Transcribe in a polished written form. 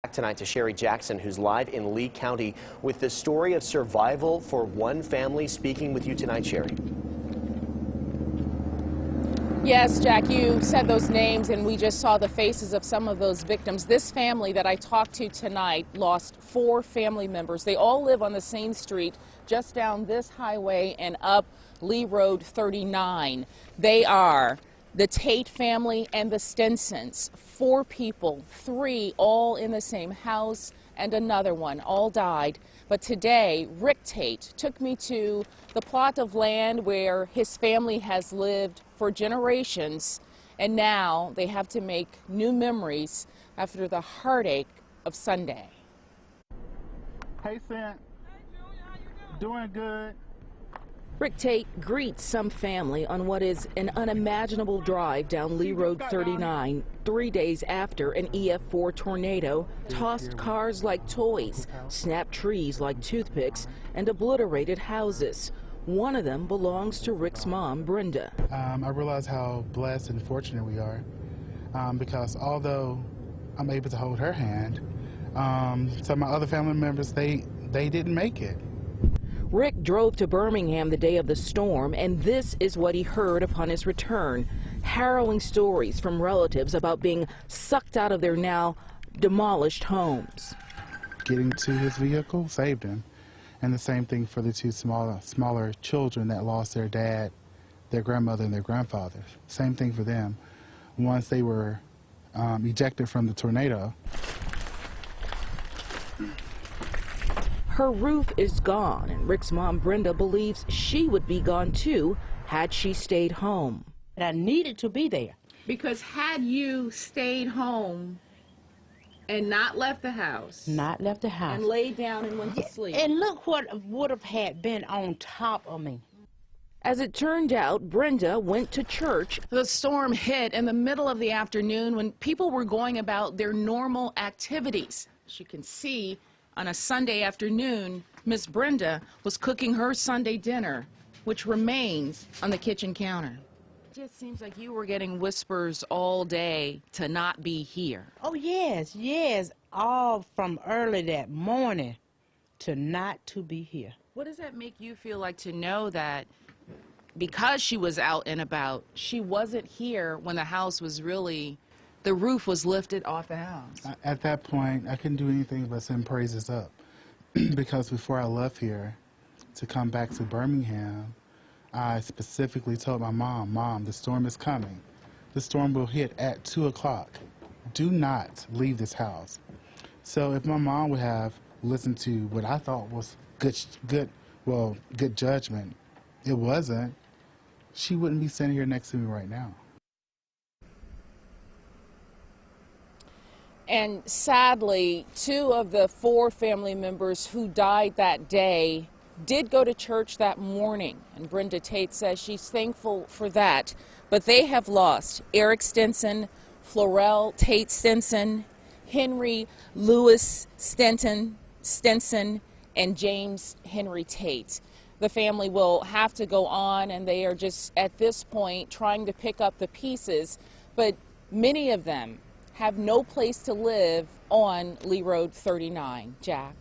Back tonight to Sherry Jackson, who's live in Lee County with the story of survival for one family. Speaking with you tonight, Sherry. Yes, Jack, you said those names and we just saw the faces of some of those victims. This family that I talked to tonight lost 4 family members. They all live on the same street just down this highway and up Lee Road 39. They are the Tate family and the Stinsons. 4 people, 3 all in the same house, and another one, all died. But today, Rick Tate took me to the plot of land where his family has lived for generations, and now they have to make new memories after the heartache of Sunday. Hey, Cent. Doing good. Rick Tate greets some family on what is an unimaginable drive down Lee Road 39 3 days after an EF4 tornado tossed cars like toys, snapped trees like toothpicks, and obliterated houses. One of them belongs to Rick's mom, Brenda. I realize how blessed and fortunate we are because although I'm able to hold her hand, some of my other family members, they didn't make it. Rick drove to Birmingham the day of the storm, and this is what he heard upon his return. Harrowing stories from relatives about being sucked out of their now demolished homes. Getting to his vehicle saved him. And the same thing for the 2 smaller children that lost their dad, their grandmother, and their grandfather. Same thing for them. Once they were ejected from the tornado. Her roof is gone, and Rick's mom, Brenda, believes she would be gone too had she stayed home. I needed to be there. Because had you stayed home and not left the house, and laid down and went to sleep, and look what would have had been on top of me. As it turned out, Brenda went to church. The storm hit in the middle of the afternoon when people were going about their normal activities. As you can see, on a Sunday afternoon, Miss Brenda was cooking her Sunday dinner, which remains on the kitchen counter. It just seems like you were getting whispers all day to not be here. Oh, yes, all from early that morning to not to be here. What does that make you feel like to know that because she was out and about, she wasn't here when the house was really, the roof was lifted off the house? At that point, I couldn't do anything but send praises up because before I left here to come back to Birmingham, I specifically told my mom, Mom, the storm is coming. The storm will hit at 2 o'clock. Do not leave this house. So if my mom would have listened to what I thought was good judgment, it wasn't, she wouldn't be sitting here next to me right now. And sadly, 2 of the 4 family members who died that day did go to church that morning. And Brenda Tate says she's thankful for that. But they have lost Eric Stinson, Florell Tate Stinson, Henry Lewis Stinson, and James Henry Tate. The family will have to go on, and they are just at this point trying to pick up the pieces. But many of them have no place to live on Lee Road 39. Jack.